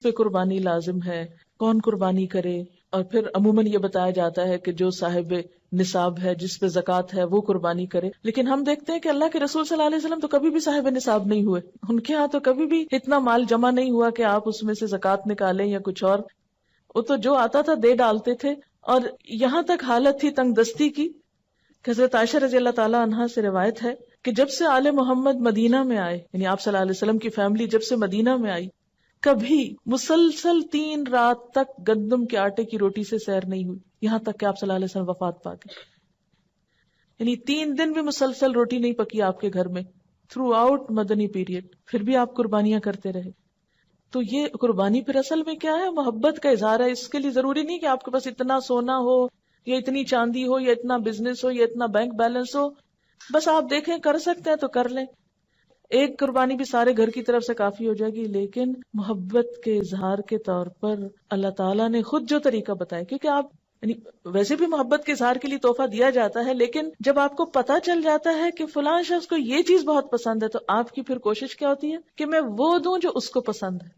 پہ قربانی لازم ہے، کون قربانی کرے، اور پھر عموماً یہ بتایا جاتا ہے کہ جو صاحب نصاب ہے، جس پہ زکوٰۃ ہے، وہ قربانی کرے. لیکن ہم دیکھتے ہیں کہ اللہ کے رسول صلی اللہ علیہ وسلم تو کبھی بھی صاحب نصاب نہیں ہوئے. ان کے ہاں تو کبھی بھی اتنا مال جمع نہیں ہوا کہ آپ اس میں سے زکوٰۃ نکالیں یا کچھ اور. وہ تو جو آتا تھا دے ڈالتے تھے. اور یہاں تک حالت تھی تنگ دستی کی کہ حضرت عائشہ رضی اللہ تعالیٰ عنہا سے روایت ہے کہ جب سے آل محمد مدینہ میں آئے، یعنی آپ صلی اللہ علیہ وسلم کی فیملی جب سے مدینہ میں آئی، کبھی مسلسل 3 رات تک گندم کے آٹے کی روٹی سے سیر نہیں ہوئی، یہاں تک کہ آپ صلی اللہ علیہ وسلم وفات پا گئے. یعنی 3 دن بھی مسلسل روٹی نہیں پکی آپ کے گھر میں تھرو آؤٹ مدنی پیریڈ، پھر بھی آپ قربانیاں کرتے رہے. تو یہ قربانی پھر اصل میں کیا ہے؟ محبت کا اظہار ہے. اس کے لیے ضروری نہیں کہ آپ کے پاس اتنا سونا ہو یا اتنی چاندی ہو یا اتنا بزنس ہو یا اتنا بینک بیلنس ہو. بس آپ دیکھیں کر سکتے ہیں تو کر لیں. ایک قربانی بھی سارے گھر کی طرف سے کافی ہو جائے گی. لیکن محبت کے اظہار کے طور پر اللہ تعالیٰ نے خود جو طریقہ بتایا، کیونکہ آپ یعنی ویسے بھی محبت کے اظہار کے لیے تحفہ دیا جاتا ہے، لیکن جب آپ کو پتا چل جاتا ہے کہ فلاں شخص کو یہ چیز بہت پسند ہے تو آپ کی پھر کوشش کیا ہوتی ہے کہ میں وہ دوں جو اس کو پسند ہے.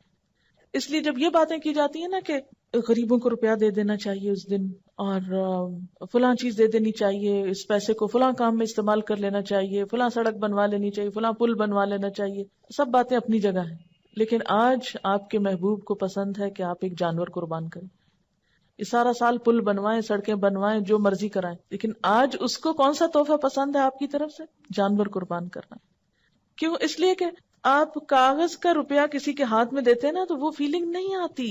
اس لیے جب یہ باتیں کی جاتی ہیں نا کہ غریبوں کو روپیہ دے دینا چاہیے اس دن، اور فلاں چیز دے دینی چاہیے، اس پیسے کو فلاں کام میں استعمال کر لینا چاہیے، فلاں سڑک بنوا لینی چاہیے، فلاں پل بنوا لینا چاہیے، سب باتیں اپنی جگہ ہیں. لیکن آج آپ کے محبوب کو پسند ہے کہ آپ ایک جانور قربان کریں. یہ سارا سال پل بنوائیں، سڑکیں بنوائیں، جو مرضی کرائیں، لیکن آج اس کو کون سا تحفہ پسند ہے آپ کی طرف سے؟ جانور قربان کرنا. کیوں؟ اس لیے کہ آپ کاغذ کا روپیہ کسی کے ہاتھ میں دیتے ہیں نا تو وہ فیلنگ نہیں آتی.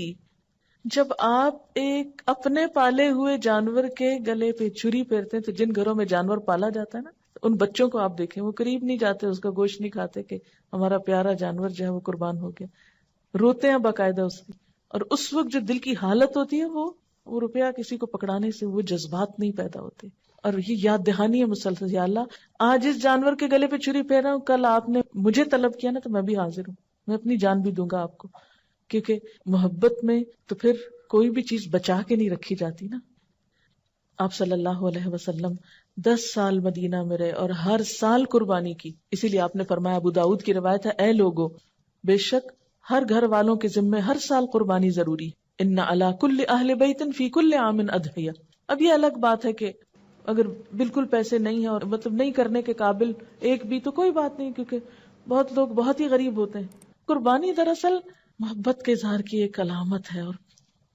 جب آپ ایک اپنے پالے ہوئے جانور کے گلے پہ چھری پھیرتے ہیں، تو جن گھروں میں جانور پالا جاتا ہے نا، ان بچوں کو آپ دیکھیں، وہ قریب نہیں جاتے، اس کا گوشت نہیں کھاتے کہ ہمارا پیارا جانور جو ہے وہ قربان ہو گیا. روتے ہیں باقاعدہ اس کی. اور اس وقت جو دل کی حالت ہوتی ہے وہ روپیہ کسی کو پکڑانے سے وہ جذبات نہیں پیدا ہوتے. اور یہ یاد دہانی ہے مسلسل، یا اللہ آج اس جانور کے گلے پہ چھری پھیر رہا ہوں، کل آپ نے مجھے طلب کیا نا تو میں بھی حاضر ہوں، میں اپنی جان بھی دوں گا آپ کو. کیونکہ محبت میں تو پھر کوئی بھی چیز بچا کے نہیں رکھی جاتی نا. آپ صلی اللہ علیہ وسلم 10 سال مدینہ میں رہے اور ہر سال قربانی کی. اسی لیے آپ نے فرمایا، ابو داؤد کی روایت ہے، اے لوگو، بے شک ہر گھر والوں کے ذمے ہر سال قربانی ضروری. ان علی کل اہل بیت فی کل عام اضحیہ. اب یہ الگ بات ہے کہ اگر بالکل پیسے نہیں ہیں اور مطلب نہیں کرنے کے قابل ایک بھی، تو کوئی بات نہیں، کیونکہ بہت لوگ بہت ہی غریب ہوتے ہیں. قربانی دراصل محبت کے اظہار کی ایک علامت ہے، اور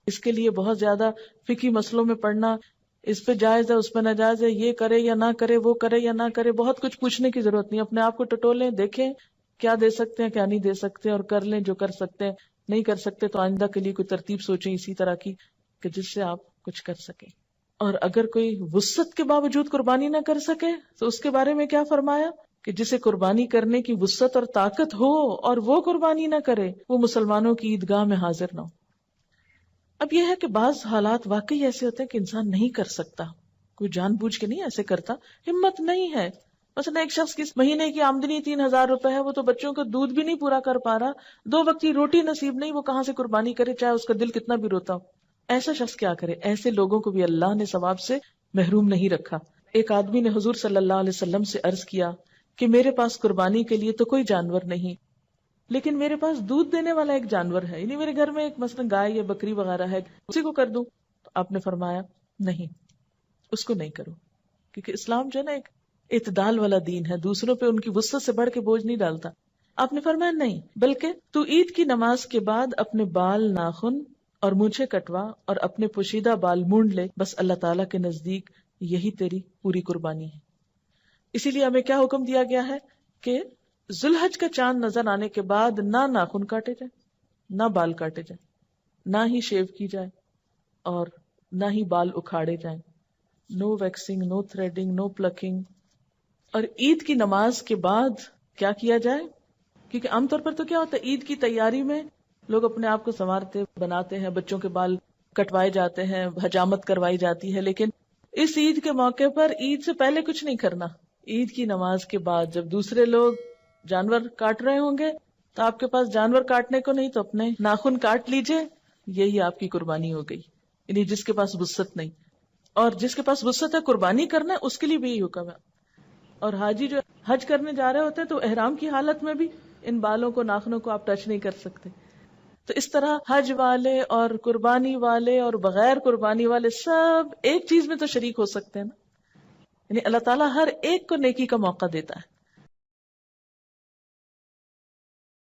اس کے لیے بہت زیادہ فقہی مسئلوں میں پڑھنا، اس پہ جائز ہے اس پہ ناجائز ہے، یہ کرے یا نہ کرے، وہ کرے یا نہ کرے، بہت کچھ پوچھنے کی ضرورت نہیں. اپنے آپ کو ٹٹولیں، دیکھیں کیا دے سکتے ہیں کیا نہیں دے سکتے، اور کر لیں جو کر سکتے ہیں. نہیں کر سکتے تو آئندہ کے لیے کوئی ترتیب سوچیں اسی طرح کی کہ جس سے آپ کچھ کر سکیں. اور اگر کوئی وسعت کے باوجود قربانی نہ کر سکے تو اس کے بارے میں کیا فرمایا کہ جسے قربانی کرنے کی وسعت اور طاقت ہو اور وہ قربانی نہ کرے، وہ مسلمانوں کی عیدگاہ میں حاضر نہ ہو. اب یہ ہے کہ بعض حالات واقعی ایسے ہوتے ہیں کہ انسان نہیں کر سکتا، کوئی جان بوجھ کے نہیں ایسے کرتا، ہمت نہیں ہے. مثلا ایک شخص کی مہینے کی آمدنی 3,000 روپے ہے، وہ تو بچوں کا دودھ بھی نہیں پورا کر پا رہا، 2 وقت کی روٹی نصیب نہیں، وہ کہاں سے قربانی کرے چاہے اس کا دل کتنا بھی روتا ہو. ایسا شخص کیا کرے؟ ایسے لوگوں کو بھی اللہ نے ثواب سے محروم نہیں رکھا. ایک آدمی نے حضور صلی اللہ علیہ وسلم سے عرض کیا کہ میرے پاس قربانی کے لیے تو کوئی جانور نہیں، لیکن میرے پاس دودھ دینے والا ایک جانور ہے، یعنی میرے گھر میں ایک مثلا گائے یا بکری وغیرہ ہے، اسی کو کر دوں؟ تو آپ نے فرمایا نہیں، اس کو نہیں کرو، کیونکہ اسلام جو ہے نا ایک اعتدال والا دین ہے، دوسروں پہ ان کی وسعت سے بڑھ کے بوجھ نہیں ڈالتا. آپ نے فرمایا نہیں، بلکہ تو عید کی نماز کے بعد اپنے بال، ناخن اور مونچھیں کٹوا اور اپنے پوشیدہ بال مونڈ لے، بس اللہ تعالیٰ کے نزدیک یہی تیری پوری قربانی ہے. اسی لیے ہمیں کیا حکم دیا گیا ہے کہ ذوالحج کا چاند نظر آنے کے بعد نہ ناخن کاٹے جائیں، نہ بال کاٹے جائیں، نہ ہی شیو کی جائے، اور نہ ہی بال اکھاڑے جائیں. نو ویکسنگ، نو تھریڈنگ، نو پلکنگ. اور عید کی نماز کے بعد کیا کیا جائے؟ کیونکہ عام طور پر تو کیا ہوتا ہے، عید کی تیاری میں لوگ اپنے آپ کو سنوارتے بناتے ہیں، بچوں کے بال کٹوائے جاتے ہیں، حجامت کروائی جاتی ہے. لیکن اس عید کے موقع پر عید سے پہلے کچھ نہیں کرنا. عید کی نماز کے بعد جب دوسرے لوگ جانور کاٹ رہے ہوں گے تو آپ کے پاس جانور کاٹنے کو نہیں تو اپنے ناخن کاٹ لیجئے، یہی آپ کی قربانی ہو گئی. یعنی جس کے پاس وسعت نہیں، اور جس کے پاس وسعت ہے قربانی کرنا ہے، اس کے لیے بھی یہی حکم ہے. اور حاجی جو حج کرنے جا رہے ہوتے ہیں تو احرام کی حالت میں بھی ان بالوں کو، ناخنوں کو آپ ٹچ نہیں کر سکتے. تو اس طرح حج والے اور قربانی والے اور بغیر قربانی والے سب ایک چیز میں تو شریک ہو سکتے ہیں نا. یعنی اللہ تعالیٰ ہر ایک کو نیکی کا موقع دیتا ہے.